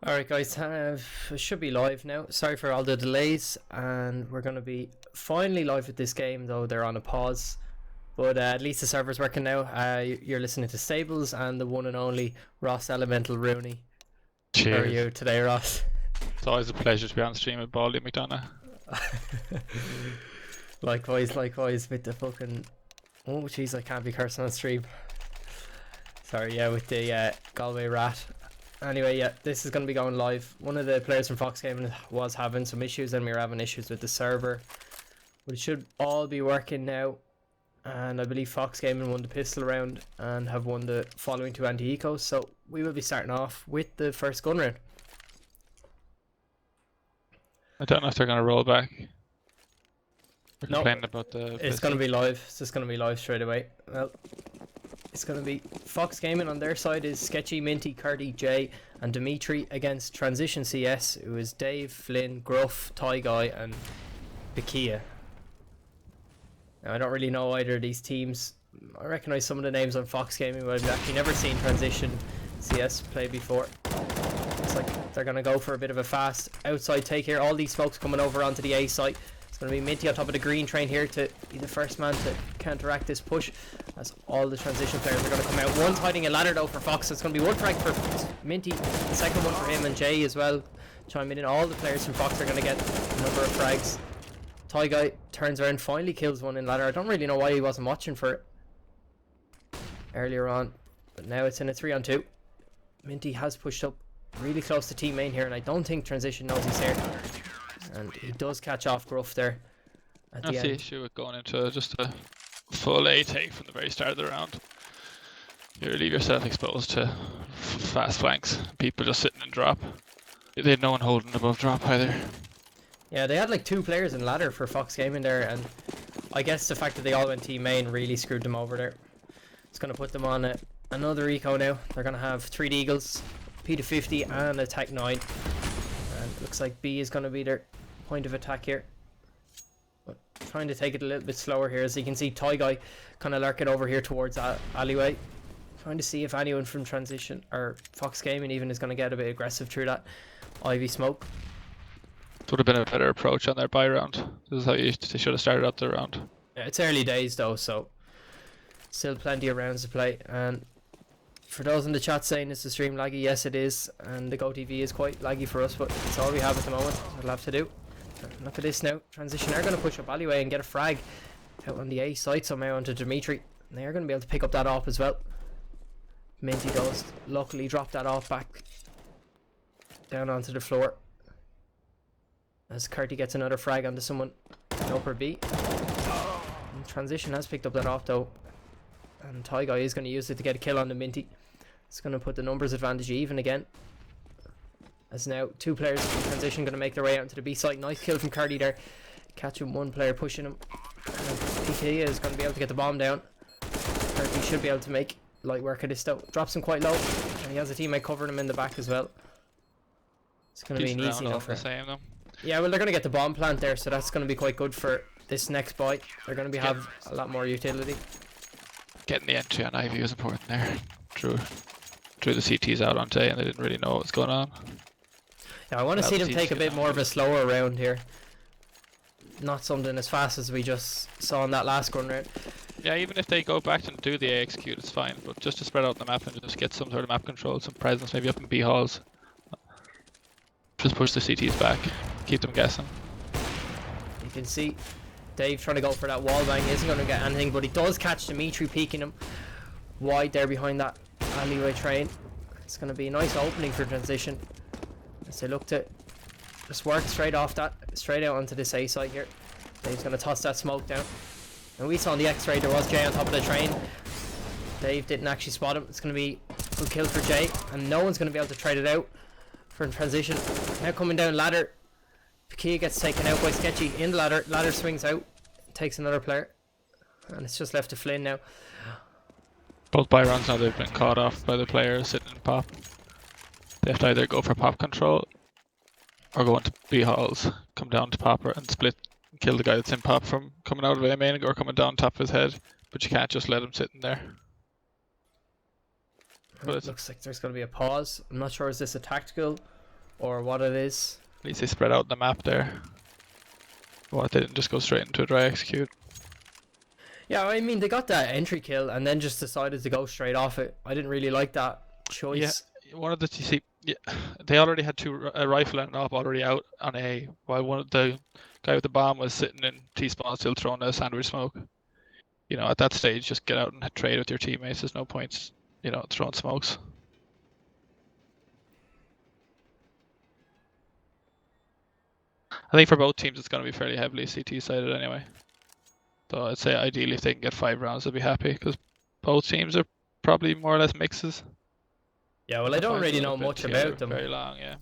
Alright guys, it should be live now. Sorry for all the delays, and we're going to be finally live with this game, though they're on a pause. But at least the server's working now. You're listening to Stables and the one and only Ross Elemental Rooney. How are Cheers. you today, Ross? It's always a pleasure to be on stream with Baldy McDonough. Likewise with the fucking... Oh jeez, I can't be cursing on stream. Sorry, yeah, with the Galway Rat. Anyway, yeah, this is going to be going live. One of the players from Fox Gaming was having some issues, and we were having issues with the server. But it should all be working now. And I believe Fox Gaming won the pistol round and have won the following two anti-ecos. So we will be starting off with the first gun round. I don't know if they're going to roll back. They're No, complaining about the it's pistol. going to be live. It's just going to be live straight away. Well, it's going to be Fox Gaming on their side is Sketchy, Minty, Cardi, Jay, and Dimitri against Transition CS, who is Dave, Flynn, Gruff, Ty Guy, and Bikia. Now, I don't really know either of these teams. I recognise some of the names on Fox Gaming, but I've actually never seen Transition CS play before. Looks like they're going to go for a bit of a fast outside take here. All these folks coming over onto the A site. It's going to be Minty on top of the green train here to be the first man to counteract this push, as all the transition players are going to come out. One's hiding a ladder though for Fox, so it's going to be one frag for Minty, the second one for him, and Jay as well chiming in. All the players from Fox are going to get a number of frags. Ty Guy turns around, finally kills one in ladder. I don't really know why he wasn't watching for it earlier on, but now it's in a 3-on-2. Minty has pushed up really close to team main here, and I don't think Transition knows he's here. And he does catch off Gruff there at the That's the end. issue with going into just a full A take from the very start of the round. You leave yourself exposed to fast flanks. People just sitting and drop. They had no one holding above drop either. Yeah, they had like two players in ladder for Fox Gaming there, and I guess the fact that they all went team main really screwed them over there. It's going to put them on another eco now. They're going to have 3 Eagles, P250 and a Tech 9. And it looks like B is going to be their point of attack here. But trying to take it a little bit slower here, as you can see Ty Guy kind of lurking over here towards alleyway. Trying to see if anyone from Transition or Fox Gaming even is going to get a bit aggressive through that Ivy smoke. It would have been a better approach on their buy round. This is how they should have started out the round. Yeah, it's early days though, so still plenty of rounds to play. And for those in the chat saying it's the stream laggy, yes it is, and the GoTV is quite laggy for us, but it's all we have at the moment. We'll have to do. And look at this now. Transition are going to push up alleyway and get a frag out on the A side somehow onto Dimitri. And they are going to be able to pick up that off as well. Minty does luckily drop that off back down onto the floor, as Curty gets another frag onto someone in upper B. And Transition has picked up that off though, and Ty Guy is going to use it to get a kill on the Minty. It's going to put the numbers advantage even again, as now 2 players from Transition going to make their way out into the B site. Nice kill from Curdy there, catching one player pushing him, and PK is going to be able to get the bomb down. Curty should be able to make light work of this though. Drops him quite low, and he has a teammate covering him in the back as well. It's going to be an Decent easy round all enough for the same though. Yeah, well, they're going to get the bomb plant there, so that's going to be quite good for this next buy. They're going to have a lot more utility. Getting the entry on Ivy was important there. Drew the CTs out on day and they didn't really know what was going on. Yeah, I want to Well, see them the take a CTs bit get more on. of a slower round here. Not something as fast as we just saw in that last gun round. Yeah, even if they go back and do the A execute, it's fine. But just to spread out the map and just get some sort of map control, some presence, maybe up in B halls. Just push the CTs back, keep them guessing. You can see Dave trying to go for that wall bang. He isn't going to get anything, but he does catch Dimitri peeking him wide there behind that alleyway train. It's going to be a nice opening for Transition as they look to just work straight off that, straight out onto this A side here. Dave's going to toss that smoke down. And we saw on the X-ray there was Jay on top of the train. Dave didn't actually spot him. It's going to be a good kill for Jay, and no one's going to be able to trade it out for Transition. Now coming down ladder, Pakia gets taken out by Sketchy in the ladder. Ladder swings out, takes another player, and it's just left to Flynn now. Both buy rounds now they've been caught off by the players sitting in pop. They have to either go for pop control or go into B halls, come down to popper and split, kill the guy that's in pop from coming out of A main or coming down top of his head. But you can't just let him sit in there. But It looks like there's going to be a pause. I'm not sure, is this a tactical or what it is. At least they spread out the map there. What, they didn't just go straight into a dry execute. Yeah, I mean, they got that entry kill and then just decided to go straight off it. I didn't really like that choice. Yeah, one of the TC, yeah, they already had a rifle and an op already out on A, while one of the guy with the bomb was sitting in T-spawn still throwing a sandwich smoke. You know, at that stage, just get out and trade with your teammates. There's no point, you know, throwing smokes. I think for both teams, it's going to be fairly heavily CT sided anyway. So I'd say ideally, if they can get 5 rounds, they'll be happy because both teams are probably more or less mixes. Yeah, well, I don't really know much about them. Very long, yeah.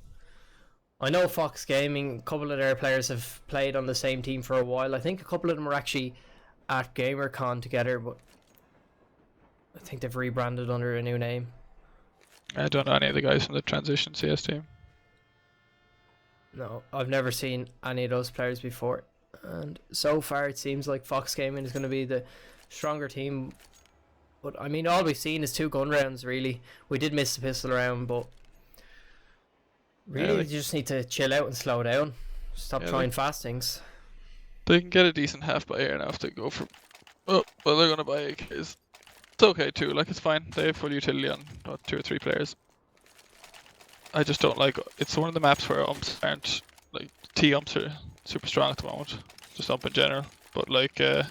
I know Fox Gaming, a couple of their players have played on the same team for a while. I think a couple of them are actually at GamerCon together, but I think they've rebranded under a new name. I don't know any of the guys from the Transition CS team. No, I've never seen any of those players before. And so far, it seems like Fox Gaming is going to be the stronger team. But, I mean, all we've seen is 2 gun rounds, really. We did miss the pistol round, but really, you just need to chill out and slow down. Stop trying fast things. They can get a decent half buy here now if they go for... Oh, well, they're going to buy AKs. It's okay, too. Like, it's fine. They have full utility on 2 or 3 players. I just don't like... It's one of the maps where umps aren't... Like, T-umps are super strong at the moment. Just ump in general. But, like, I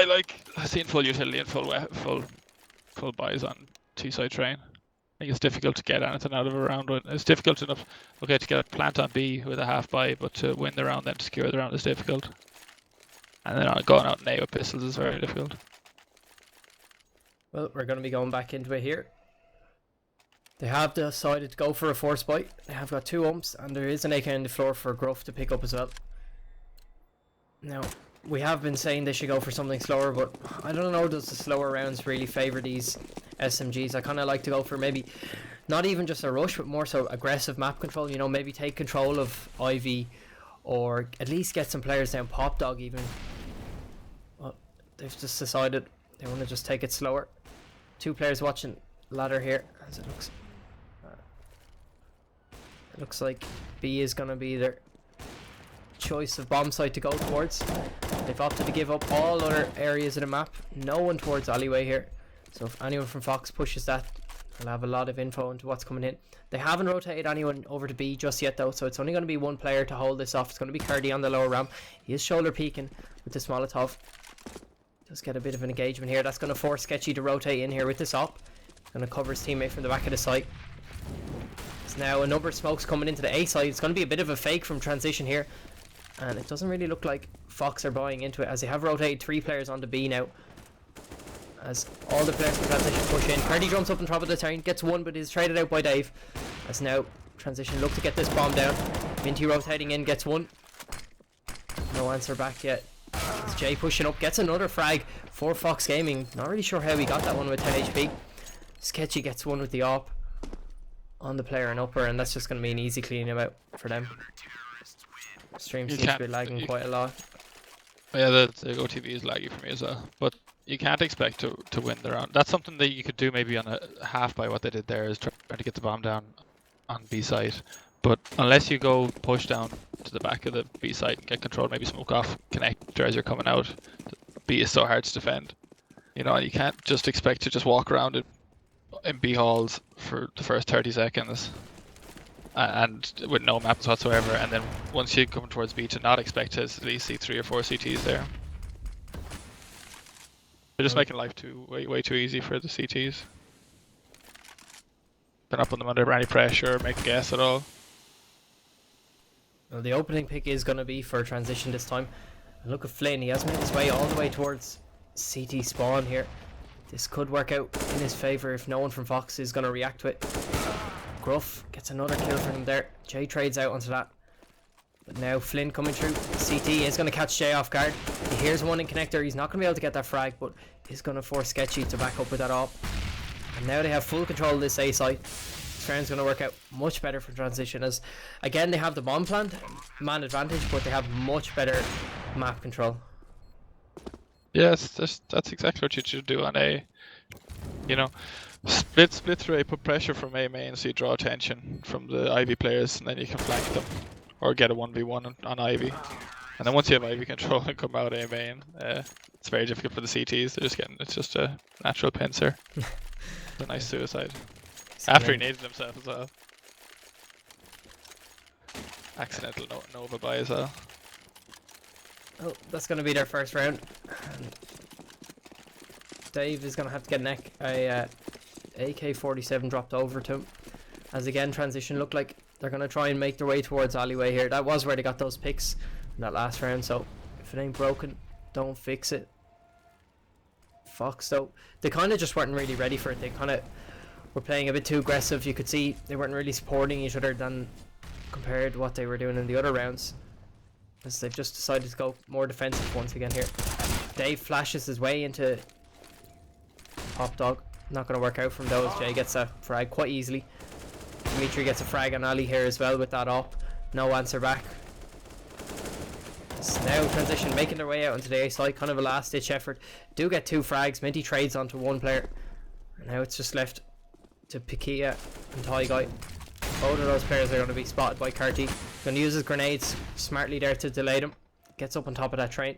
like seeing full utility and full buys on T-side train. I think it's difficult to get anything out of a round. It's difficult enough, okay, to get a plant on B with a half buy, but to win the round then to secure the round is difficult. And then going out in A with pistols is very difficult. Well, we're going to be going back into it here. They have decided to go for a force buy. They have got 2 umps, and there is an AK on the floor for Gruff to pick up as well. Now, we have been saying they should go for something slower, but I don't know, does the slower rounds really favour these SMGs? I kind of like to go for maybe not even just a rush, but more so aggressive map control. You know, maybe take control of Ivy, or at least get some players down Pop Dog even. Well, they've just decided they want to just take it slower. 2 players watching ladder here, as it looks. It looks like B is going to be their choice of bomb site to go towards. They've opted to give up all other areas of the map. No one towards alleyway here. So if anyone from Fox pushes that, they'll have a lot of info into what's coming in. They haven't rotated anyone over to B just yet though, so it's only going to be 1 player to hold this off. It's going to be Curdy on the lower ramp. He is shoulder peeking with this Molotov. Just get a bit of an engagement here. That's going to force Sketchy to rotate in here with this op. He's going to cover his teammate from the back of the site. There's now a number of smokes coming into the A side. It's going to be a bit of a fake from Transition here. And it doesn't really look like Fox are buying into it, as they have rotated 3 players onto B now. As all the players from Transition push in. Curdy jumps up on top of the turn, gets 1, but is traded out by Dave. As now Transition look to get this bomb down. Minty rotating in, gets 1. No answer back yet. As Jay pushing up, gets another frag for Fox Gaming. Not really sure how he got that one with 10 HP. Sketchy gets 1 with the op on the player and upper, and that's just going to be an easy clean him out for them. Stream seems to be lagging quite a lot. Yeah, the OTV is laggy for me as well. But you can't expect to win the round. That's something that you could do maybe on a half by what they did there, is trying to get the bomb down on B side. But unless you go push down to the back of the B side and get control, maybe smoke off connector as you're coming out, B is so hard to defend. You know, you can't just expect to just walk around in B halls for the first 30 seconds. And with no maps whatsoever, and then once you come towards B, to not expect to at least see 3 or 4 CTs there. They're just making life way too easy for the CTs. They're not putting them under any pressure or make a guess at all. Well, the opening pick is going to be for Transition this time. And look at Flynn, he has made his way all the way towards CT spawn here. This could work out in his favour if no one from Fox is going to react to it. Gruff gets another kill for him there. Jay trades out onto that. But now Flynn coming through. CT is going to catch Jay off guard. He hears 1 in connector. He's not going to be able to get that frag, but he's going to force Sketchy to back up with that op. And now they have full control of this A site. This round's going to work out much better for Transition, as again they have the bomb plant, man advantage, but they have much better map control. Yes, that's exactly what you should do on A. You know, split through A, put pressure from A main so you draw attention from the Ivy players, and then you can flank them or get a 1v1 on Ivy. And then once you have Ivy control and come out A main, it's very difficult for the CTs. They're just getting, it's just a natural pincer. It's a nice suicide. After he naded himself as well. Accidental Nova buy as well. Oh, that's going to be their first round. And Dave is going to have to get an AK-47 dropped over to him. As again, transition look like they're going to try and make their way towards alleyway here. That was where they got those picks in that last round, so if it ain't broken, don't fix it. Fox though, they kind of just weren't really ready for it. They kind of were playing a bit too aggressive. You could see they weren't really supporting each other than compared to what they were doing in the other rounds, as they've just decided to go more defensive once again here. Dave flashes his way into Pop Dog. Not going to work out from those. Jay gets a frag quite easily. Dimitri gets a frag on Ali here as well with that op. No answer back. It's now transition making their way out into the A side. Kind of a last ditch effort. Do get 2 frags. Minty trades onto 1 player. And now it's just left to Pikia and Ty Guy. Both of those players are going to be spotted by Carty. Going to use his grenades smartly there to delay them. Gets up on top of that train.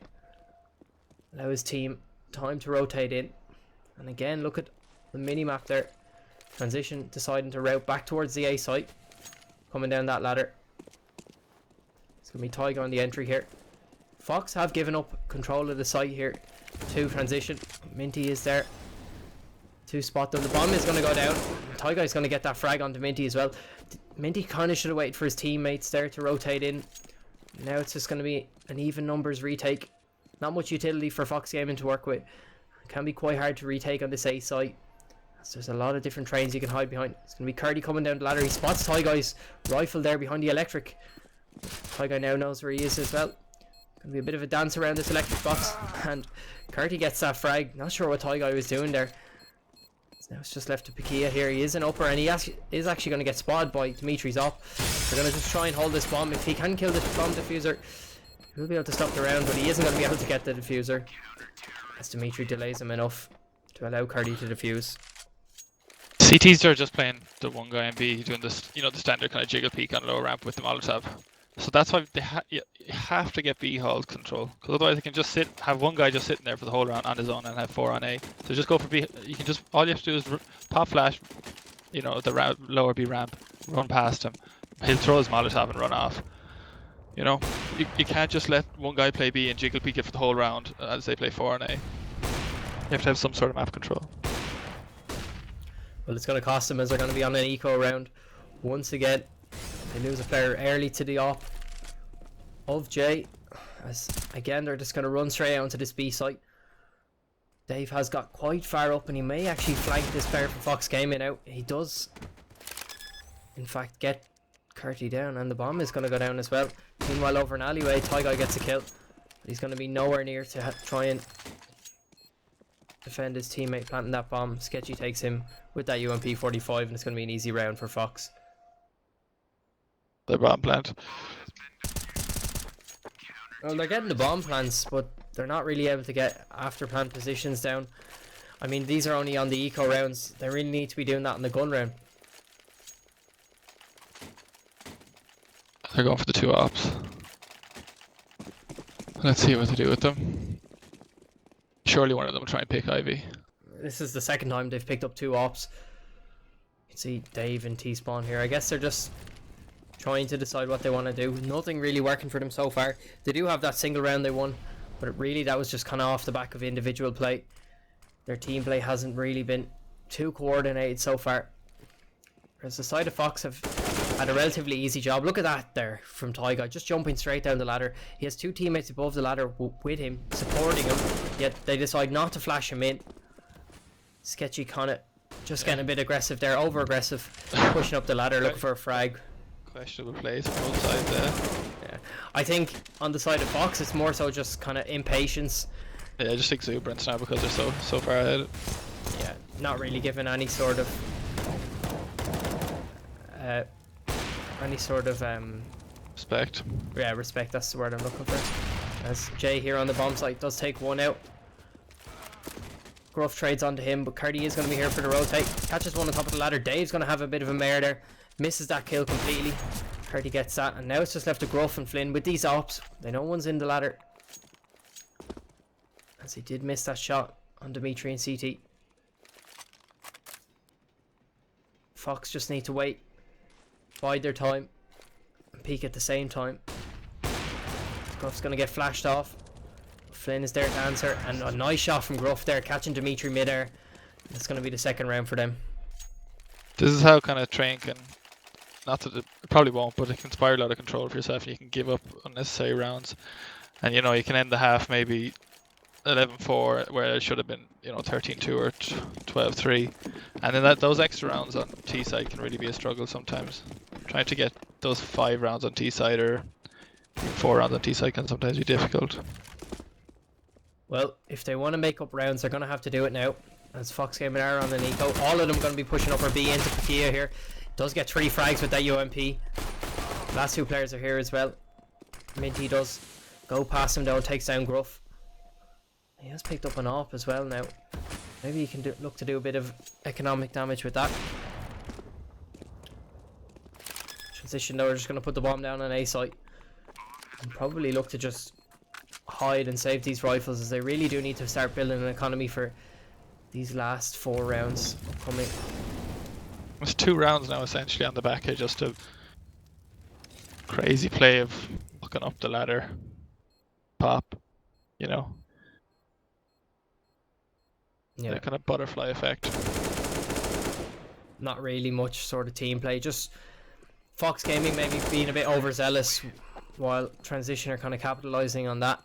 Allow his team time to rotate in. And again, look at the mini map there. Transition deciding to route back towards the A site. Coming down that ladder. It's going to be Tyga on the entry here. Fox have given up control of the site here to transition. Minty is there to spot them. The bomb is going to go down. Tyga is going to get that frag onto Minty as well. Minty kind of should have waited for his teammates there to rotate in. Now it's just going to be an even numbers retake. Not much utility for Fox Gaming to work with. It can be quite hard to retake on this A site. So there's a lot of different trains you can hide behind. It's going to be Curdy coming down the ladder. He spots Ty Guy's rifle there behind the electric. Ty Guy now knows where he is as well. Going to be a bit of a dance around this electric box. And Curdy gets that frag. Not sure what Ty Guy was doing there. So now it's just left to Pikia here. He is an upper and he is actually going to get spotted by Dimitri's op. They're going to just try and hold this bomb. If he can kill the bomb diffuser, he'll be able to stop the round, but he isn't going to be able to get the diffuser, as Dimitri delays him enough to allow Cardi to defuse. CTs are just playing the one guy and B doing this, you know, the standard kind of jiggle peek on lower ramp with the Molotov. So that's why they you have to get B hold control, because otherwise they can just have one guy just sitting there for the whole round on his own and have 4 on A. So just go for B. You can just, all you have to do is pop flash, you know, the lower B ramp, run past him. He'll throw his Molotov and run off. You know, you can't just let one guy play B and jiggle peek it for the whole round as they play 4 on A. You have to have some sort of map control. Well, it's going to cost them as they're going to be on an eco round once again. They lose a player early to the op of Jay, as again they're just going to run straight out into this B site. Dave has got quite far up and he may actually flank this player from Fox Gaming out. He does in fact get Curty down, and the bomb is going to go down as well. Meanwhile, over an alleyway, Ty Guy gets a kill, but he's going to be nowhere near to try and defend his teammate planting that bomb. Sketchy takes him with that UMP 45 and it's going to be an easy round for Fox. The bomb plant. Well, they're getting the bomb plants, but they're not really able to get after plant positions down. I mean, these are only on the eco rounds. They really need to be doing that in the gun round. They're going for the 2 ops. Let's see what they do with them. Surely one of them will try and pick Ivy. This is the second time they've picked up 2 ops. You can see Dave and T-Spawn here. I guess they're just trying to decide what they want to do. Nothing really working for them so far. They do have that single round they won, but really that was just kind of off the back of individual play. Their team play hasn't really been too coordinated so far. Whereas the side of Fox have had a relatively easy job. Look at that there from Tyga, just jumping straight down the ladder. He has 2 teammates above the ladder with him, supporting him, yet they decide not to flash him in. Sketchy kind of just getting a bit aggressive there, over aggressive, pushing up the ladder looking for a frag. Questionable plays on both sides there. Yeah, I think on the side of Fox it's more so just kind of impatience. Yeah, just exuberance now because they're so far ahead. Yeah, not really given any sort of respect. Yeah, respect, that's the word I'm looking for. As Jay here on the bomb site does take 1 out. Gruff trades onto him, but Cardi is going to be here for the rotate. Catches one on top of the ladder. Dave's going to have a bit of a mare there. Misses that kill completely. Cardi gets that, and now it's just left to Gruff and Flynn with these ops. They know one's in the ladder, as he did miss that shot on Dimitri and CT. Fox just need to wait, bide their time, and peek at the same time. Gruff's going to get flashed off. Flynn is there to answer, and a nice shot from Gruff there, catching Dimitri midair. It's going to be the second round for them. This is how kind of Train can, not that it probably won't, but it can inspire a lot of control for yourself. You can give up unnecessary rounds, and you know you can end the half maybe 11-4 where it should have been 13-2 or 12-3, and then those extra rounds on T side can really be a struggle sometimes. Trying to get those 5 rounds on T side or 4 rounds on T side can sometimes be difficult. Well, if they want to make up rounds, they're going to have to do it now. As Fox Gaming are on the Nico, all of them going to be pushing up or B into Pakia here. Does get 3 frags with that UMP. Last 2 players are here as well. Minty does go past him though and takes down Gruff. He has picked up an AWP as well now. Maybe he can look to do a bit of economic damage with that. Transition though, we're just going to put the bomb down on A site. And probably look to just hide and save these rifles, as they really do need to start building an economy for these last 4 rounds upcoming. It's 2 rounds now essentially on the back here, just a crazy play of looking up the ladder, pop, Yeah. the kind of butterfly effect. Not really much sort of team play, just Fox Gaming maybe being a bit overzealous, while Transition are kind of capitalising on that.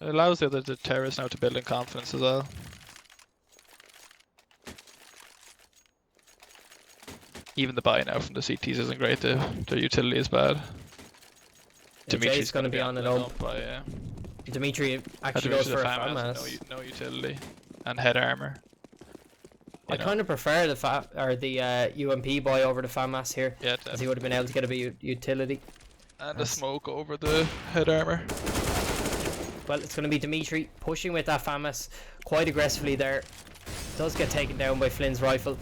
It allows the terrorists now to build in confidence as well. Even the buy now from the CTs isn't great, their utility is bad. Yeah, Dimitri's going to be on it up. Yeah. Dimitri actually goes for a FAMAS. No utility. And head armor. I kind of prefer the UMP buy over the FAMAS here, yeah, as he would have been able to get a bit of utility. And the smoke over the head armor. Well, it's going to be Dimitri pushing with that FAMAS quite aggressively there. Does get taken down by Flynn's rifle.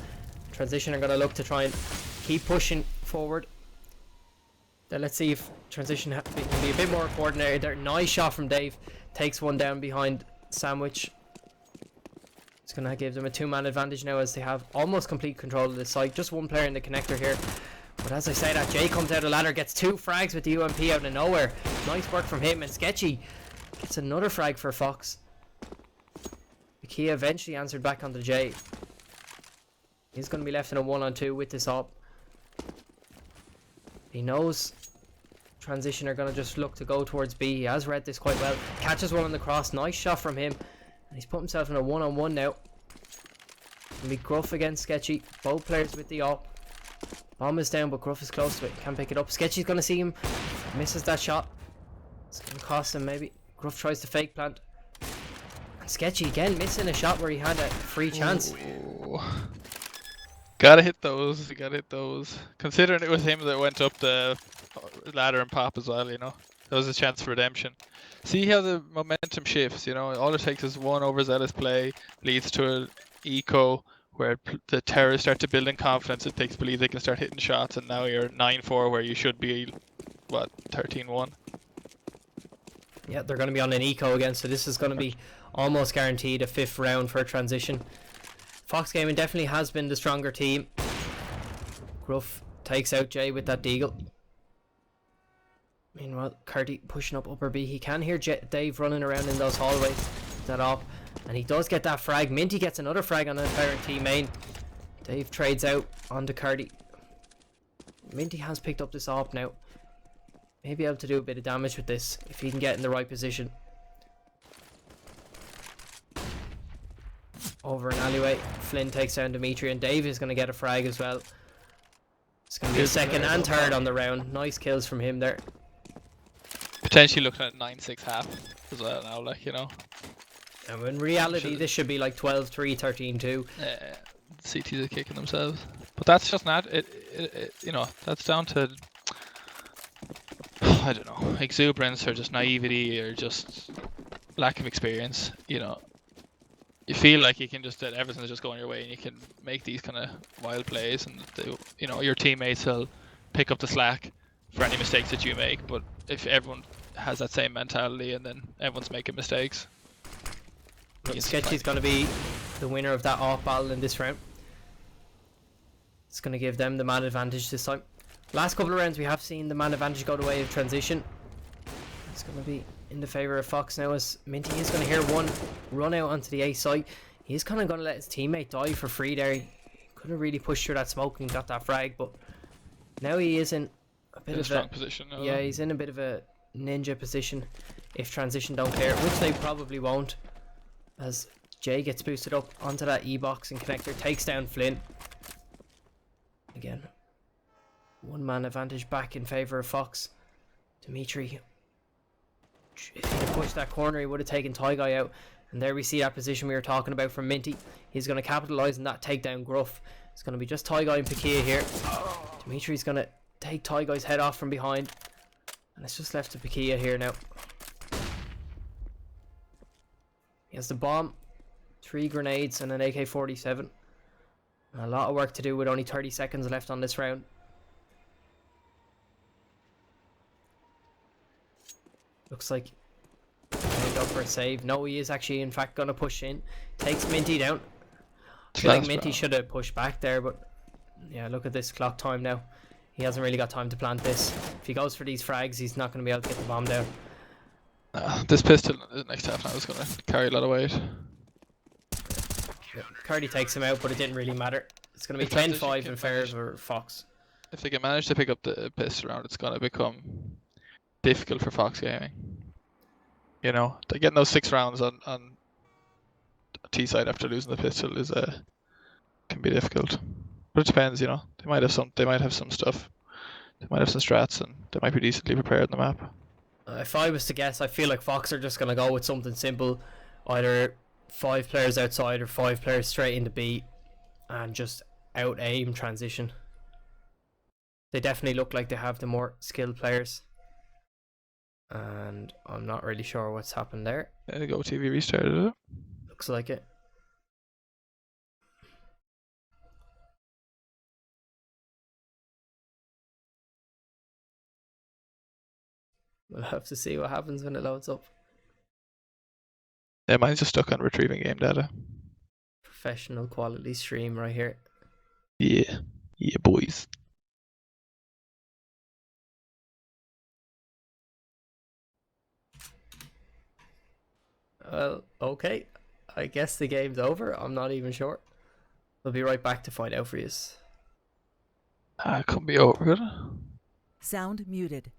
Transition are going to look to try and keep pushing forward. Then let's see if Transition can be a bit more coordinated there. Nice shot from Dave. Takes one down behind Sandwich. It's going to give them a 2-man advantage now, as they have almost complete control of this site. Just 1 player in the connector here. But as I say that, Jay comes out of the ladder, gets 2 frags with the UMP out of nowhere. Nice work from him, and Sketchy gets another frag for Fox. Kia eventually answered back on the J. He's going to be left in a 1-on-2 with this op. He knows Transition are going to just look to go towards B. He has read this quite well. Catches one on the cross. Nice shot from him. And he's put himself in a 1-on-1 now. It'll be Gruff against Sketchy. Both players with the op. Bomb is down, but Gruff is close to it. Can't pick it up. Sketchy's going to see him. Misses that shot. It's going to cost him maybe. Gruff tries to fake plant. And Sketchy again missing a shot where he had a free chance. Ooh. Gotta hit those, you gotta hit those. Considering it was him that went up the ladder and pop as well, there was a chance for redemption. See how the momentum shifts, all it takes is one overzealous play, leads to an eco where the terrorists start to build in confidence. It takes believe they can start hitting shots, and now you're 9-4 where you should be, 13-1. Yeah, they're going to be on an eco again, so this is going to be almost guaranteed a 5th round for a Transition. Fox Gaming definitely has been the stronger team. Gruff takes out Jay with that deagle. Meanwhile, Cardi pushing up upper B. He can hear Dave running around in those hallways with that op, and he does get that frag. Minty gets another frag on the entire team main. Dave trades out onto Cardi. Minty has picked up this op now. Maybe able to do a bit of damage with this if he can get in the right position. Over an alleyway, Flynn takes down Dimitri, and Dave is going to get a frag as well. It's going to be a 2nd and 3rd on the round. Nice kills from him there. Potentially looking at 9-6 half as well now, And in reality, this should be like 12-3, 13-2. CTs are kicking themselves. But that's just not, that's down to, I don't know, exuberance or just naivety or just lack of experience, you feel like you can just that everything's just going your way and you can make these kind of wild plays, and you know, your teammates will pick up the slack for any mistakes that you make. But if everyone has that same mentality and then everyone's making mistakes, Sketchy's going to be the winner of that off battle in this round. It's going to give them the man advantage this time. Last couple of rounds we have seen the man advantage go the way of transition. It's going to be in the favour of Fox now, as Minty is going to hear one run out onto the A site. He's kind of going to let his teammate die for free there. He couldn't really push through that smoke and got that frag, but now he is in a bit of a strong position. Yeah, he's in a bit of a ninja position if transition don't clear, which they probably won't, as Jay gets boosted up onto that E-box and connector takes down Flynn. Again, one man advantage back in favour of Fox. Dimitri, if he had pushed that corner, he would have taken Tyguy out. And there we see that position we were talking about from Minty. He's going to capitalise on that takedown Gruff. It's going to be just Tyguy and Pakia here. Dimitri's going to take Tyguy's head off from behind. And it's just left to Pakia here now. He has the bomb, 3 grenades and an AK-47. A lot of work to do with only 30 seconds left on this round. Looks like he'll go for a save. No, he is actually in fact going to push in. Takes Minty down. I feel like Minty should have pushed back there, but yeah, look at this clock time now. He hasn't really got time to plant this. If he goes for these frags, he's not going to be able to get the bomb down. This pistol in the next half now is going to carry a lot of weight. Yeah, Cardi takes him out, but it didn't really matter. It's going to be 10-5 in favour of Fox. If they can manage to pick up the pistol round, it's going to become difficult for Fox Gaming. You know, getting those 6 rounds on T side after losing the pistol is can be difficult. But it depends, you know. They might have some stuff. They might have some strats, and they might be decently prepared on the map. If I was to guess, I feel like Fox are just going to go with something simple, either 5 players outside or 5 players straight into B, and just out aim transition. They definitely look like they have the more skilled players. And I'm not really sure what's happened there. Go TV restarted it. Looks like it. We'll have to see what happens when it loads up. Yeah, mine's just stuck on retrieving game data. Professional quality stream right here. Yeah. Yeah, boys. Well, okay. I guess the game's over. I'm not even sure. We'll be right back to find out for you. It could be over. Sound muted.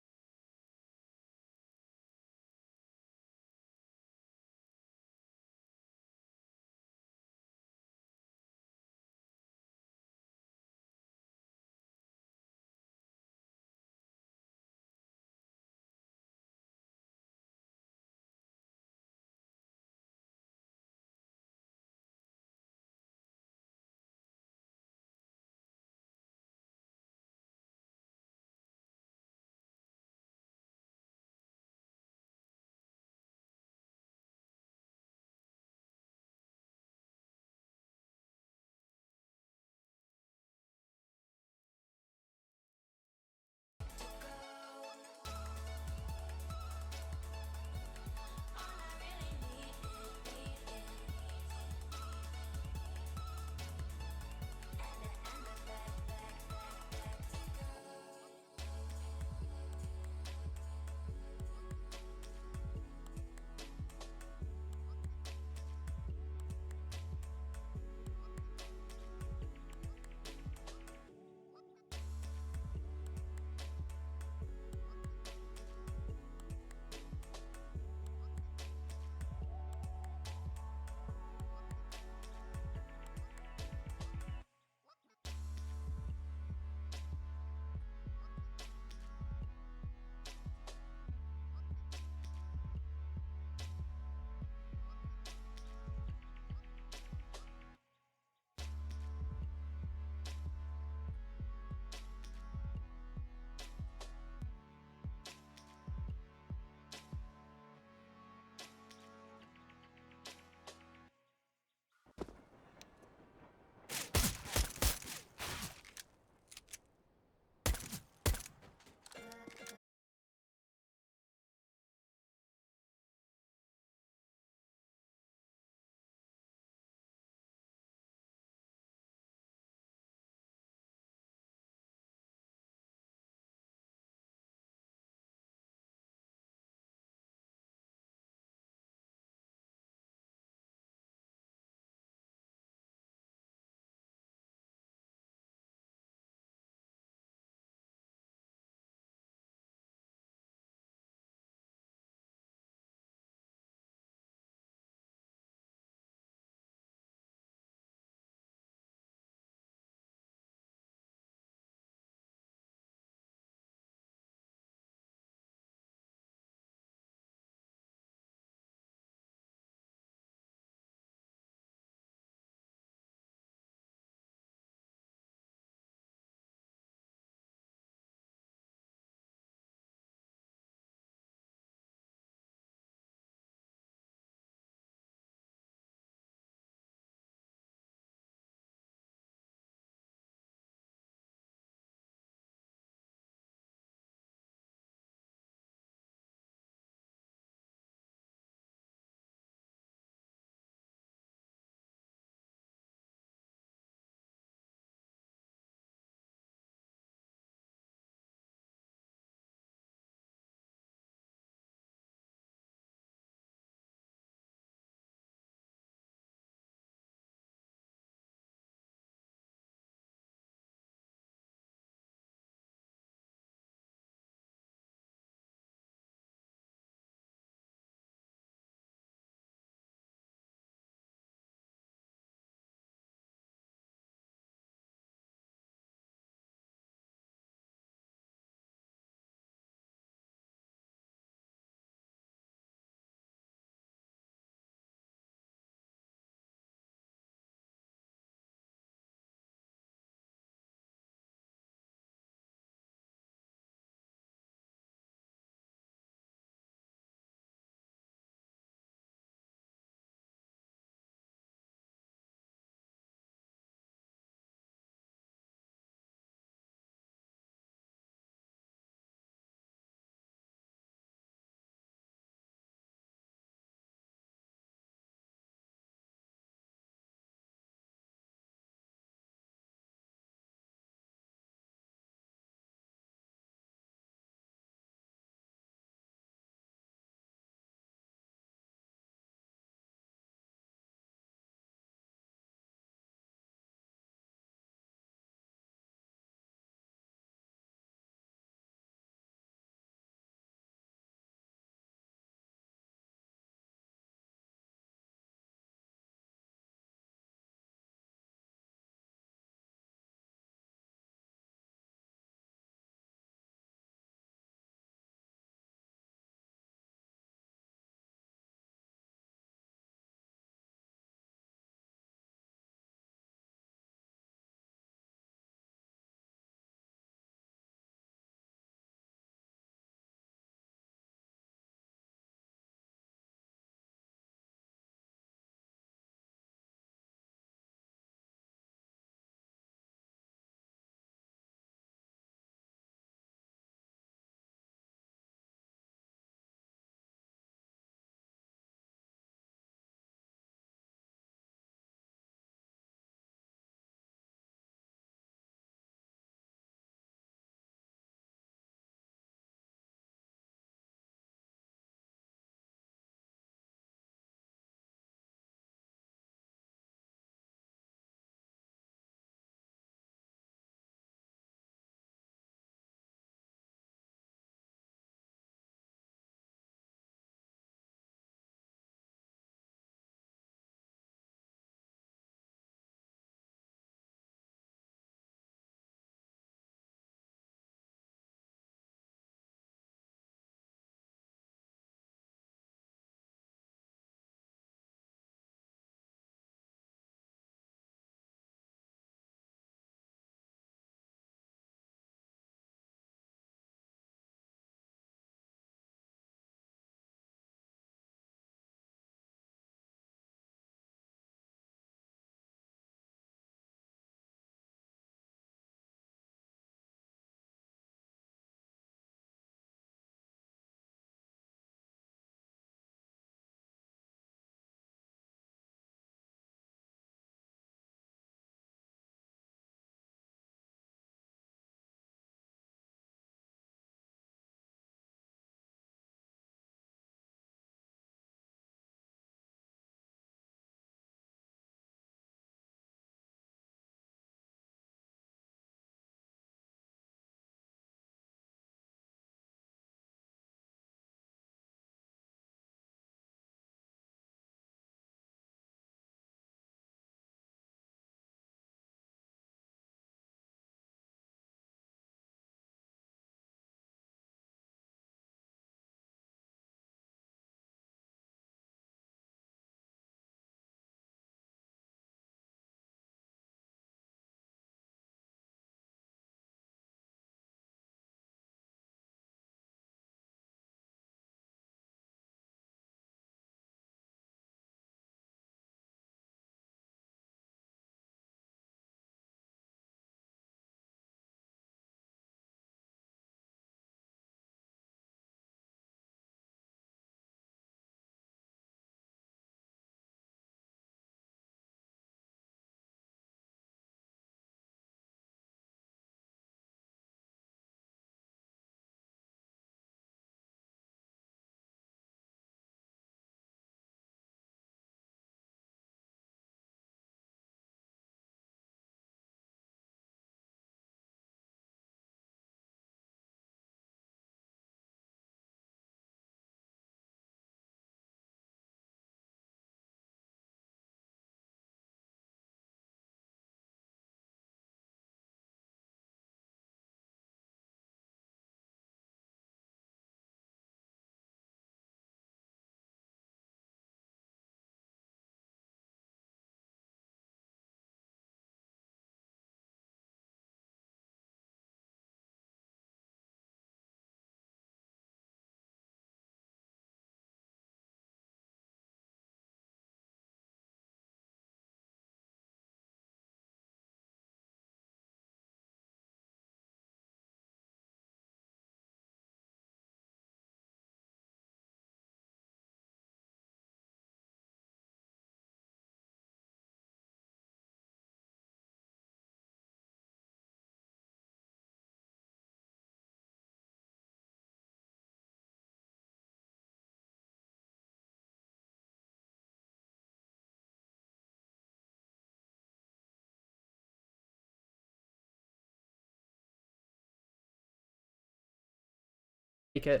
take a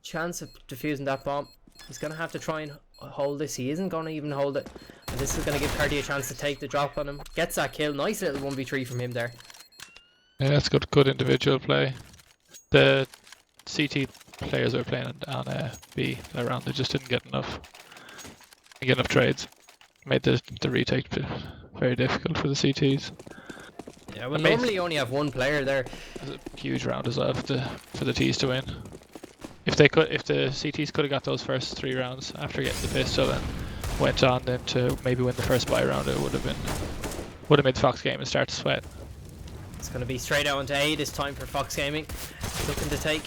chance of defusing that bomb. He's going to have to try and hold this. He isn't going to even hold it. And this is going to give Cardi a chance to take the drop on him. Gets that kill. Nice little 1v3 from him there. Yeah, that's good individual play. The CT players were playing on B around. They just didn't get enough trades. Made the retake very difficult for the CTs. Yeah, well, normally you only have one player there. It was a huge round as well for the T's to win. If the CTs could have got those first 3 rounds after getting the pistol and went on then to maybe win the first buy round, it would have made the Fox game and start to sweat. It's going to be straight out into A this time for Fox Gaming. Looking to take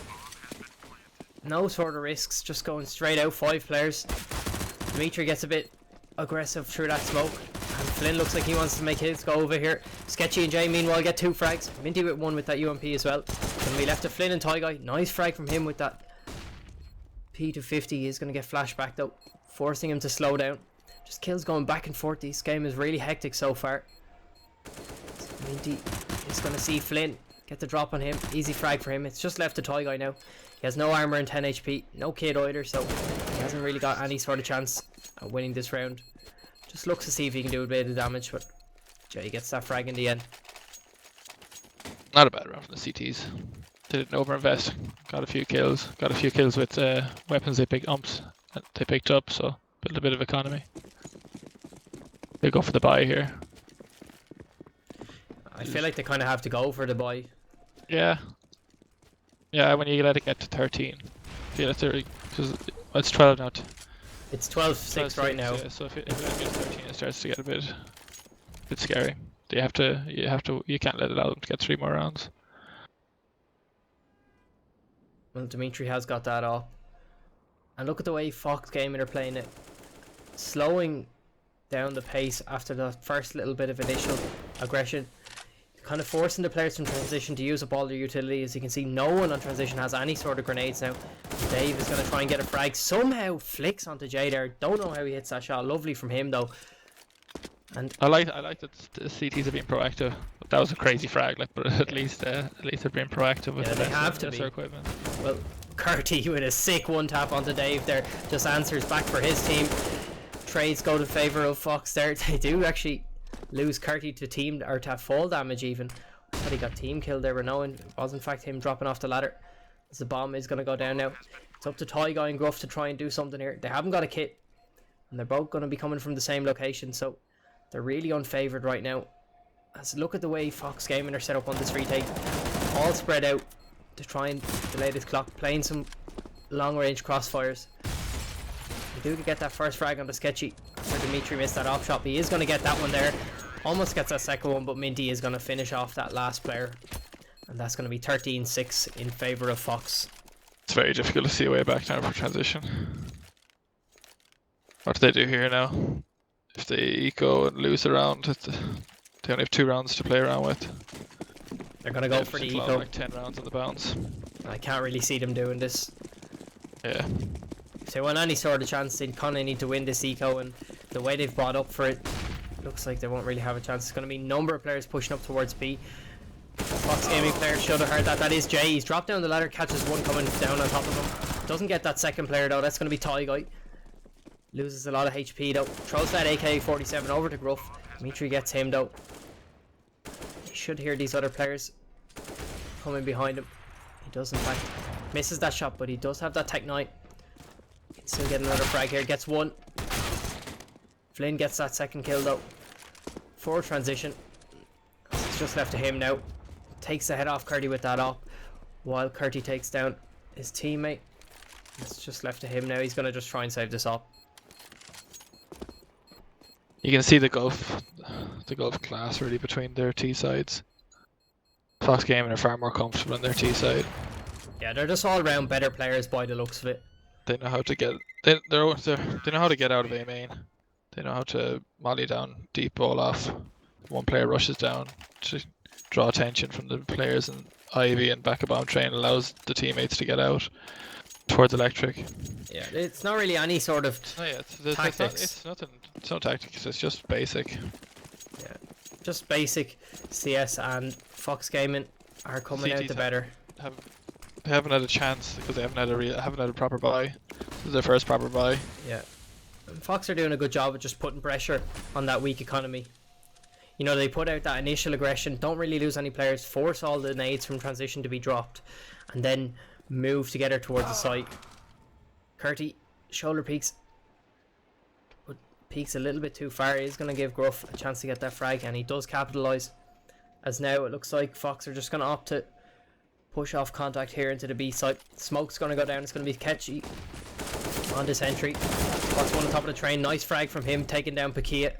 no sort of risks, just going straight out. 5 players. Dimitri gets a bit aggressive through that smoke. And Flynn looks like he wants to make his go over here. Sketchy and Jay meanwhile get 2 frags. Minty with 1 with that UMP as well. Gonna be left to Flynn and Tyguy. Nice frag from him with that P250. He's gonna get flashback though, forcing him to slow down. Just kills going back and forth. This game is really hectic so far. Minty is gonna see Flynn get the drop on him. Easy frag for him. It's just left to Tyguy now. He has no armor and 10 HP. No kid either, so he hasn't really got any sort of chance at winning this round. Just looks to see if he can do a bit of damage, but Jay gets that frag in the end. Not a bad round from the CTs. They didn't overinvest. Got a few kills. Got a few kills with weapons they picked up, so built a bit of economy. They go for the buy here. I feel like they kind of have to go for the buy. Yeah. Yeah, when you let it get to 13. Because it's 12 now. It's 12-6 right now. Yeah, so if it gets 13, it starts to get a bit scary. You can't let it out to get 3 more rounds. Well, Dimitri has got that off. And look at the way Fox Gaming are playing it. Slowing down the pace after the first little bit of initial aggression. Kind of forcing the players from transition to use up all their utility. As you can see, no one on transition has any sort of grenades now. Dave is going to try and get a frag. Somehow flicks onto Jay there. Don't know how he hits that shot. Lovely from him though. And I like that the CTs are being proactive. That was a crazy frag, but at least they're being proactive with they have to be. equipment. Well, Curty with a sick 1-tap onto Dave there just answers back for his team. Trades go to favour of Fox there. They do actually lose Curty to team or to fall damage even. But he got team killed there. We're knowing it was in fact him dropping off the ladder. As the bomb is going to go down now. It's up to Tyguy and Gruff to try and do something here. They haven't got a kit. And they're both going to be coming from the same location. So they're really unfavoured right now. As look at the way Fox Gaming are set up on this retake. All spread out to try and delay this clock. Playing some long range crossfires. They do get that first frag on the Sketchy. Where Dimitri missed that off shot. But he is going to get that one there. Almost gets that second one. But Minty is going to finish off that last player. And that's going to be 13-6 in favour of Fox. It's very difficult to see a way back now for transition. What do they do here now? If they eco and lose a round, they only have 2 rounds to play around with. They're going to go for the eco. Like 10 rounds on the bounce. I can't really see them doing this. Yeah. If they want any sort of chance, they kind of need to win this eco, and the way they've brought up for it, looks like they won't really have a chance. It's going to be a number of players pushing up towards B. Fox Gaming player should have heard that. That is Jay. He's dropped down the ladder, catches one coming down on top of him. Doesn't get that second player though. That's going to be Tyguy. Loses a lot of HP though. Throws that AK-47 over to Gruff. Dimitri gets him though. You should hear these other players coming behind him. He does in fact. Misses that shot, but he does have that Tech 9. Can still get another frag here. Gets one. Flynn gets that second kill though. For transition. It's just left to him now. Takes the head off Curdy with that op. While Curdy takes down his teammate. It's just left to him now. He's going to just try and save this op. You can see the gulf class really between their T sides. Fox Gaming are far more comfortable on their T side. Yeah, they're just all round better players by the looks of it. They know how to get they know how to get out of A main. They know how to molly down deep ball off. One player rushes down to draw attention from the players, and Ivy and back a bomb train allows the teammates to get out towards electric. Yeah, it's not really any sort of tactics. It's no tactics, it's just basic. Yeah, just basic CS, and Fox Gaming are coming out the better. They haven't had a chance because they haven't had a proper buy. This is their first proper buy. Yeah. Fox are doing a good job of just putting pressure on that weak economy. You know, they put out that initial aggression, don't really lose any players, force all the nades from transition to be dropped, and then move together towards the site. Curty, shoulder peeks. But peeks a little bit too far. He's going to give Gruff a chance to get that frag, and he does capitalise. As now it looks like Fox are just going to opt to push off contact here into the B site. Smoke's going to go down. It's going to be Ketchy on this entry. Fox one on top of the train. Nice frag from him, taking down Pakia.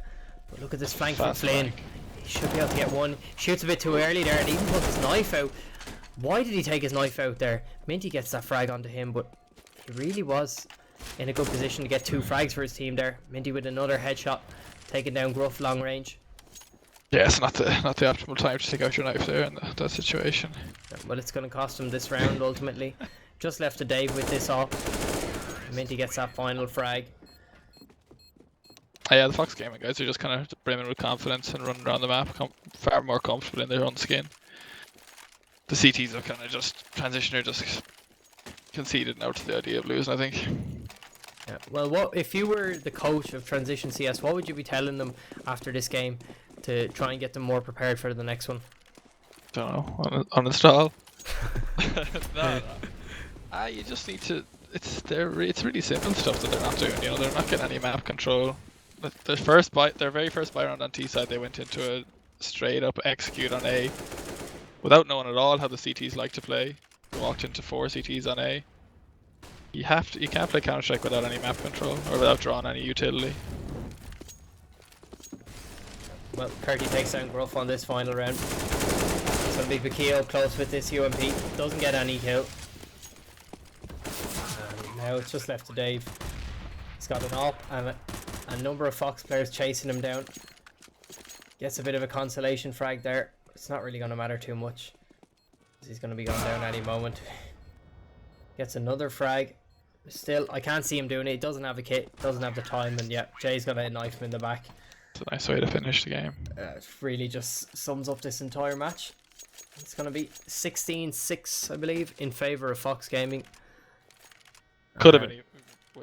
But look at this flank from Flynn. He should be able to get one. Shoots a bit too early there and even puts his knife out. Why did he take his knife out there? Minty gets that frag onto him, but he really was in a good position to get 2 frags for his team there. Minty with another headshot, taking down Gruff long range. Yeah, it's not the optimal time to take out your knife there in that situation. Well, it's going to cost him this round ultimately. Just left to Dave with this off. Minty gets that final frag. Yeah, the Fox Gaming guys are just kind of brimming with confidence and running around the map, far more comfortable in their own skin. The CTs are kind of just transitioner, just conceded now to the idea of losing, I think. Yeah. Well, what if you were the coach of Transition CS? What would you be telling them after this game to try and get them more prepared for the next one? Don't know. Uninstall. No. You just need to. It's really simple stuff that they're not doing. You know, they're not getting any map control. Their very first buy round on T side, they went into a straight up execute on A, without knowing at all how the CTs like to play. They walked into 4 CTs on A. You can't play Counter Strike without any map control or without drawing any utility. Well, Curty takes down Gruff on this final round. It's going to be Bakio close with this UMP. Doesn't get any kill. And now it's just left to Dave. He's got an op and a number of Fox players chasing him down. Gets a bit of a consolation frag there. It's not really going to matter too much. He's going to be going down any moment. Gets another frag. Still, I can't see him doing it. He doesn't have a kit, doesn't have the time, and yeah, Jay's going to knife him in the back. It's a nice way to finish the game. It really just sums up this entire match. It's going to be 16-6, I believe, in favour of Fox Gaming. Could have been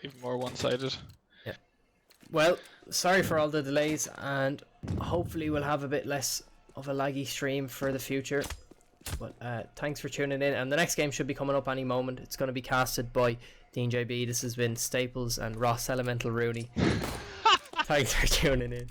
even more one-sided. Yeah. Well, sorry for all the delays, and hopefully we'll have a bit less of a laggy stream for the future. But thanks for tuning in, and the next game should be coming up any moment. It's going to be casted by Dean JB. This has been Staples and Ross Elemental Rooney. Thanks for tuning in.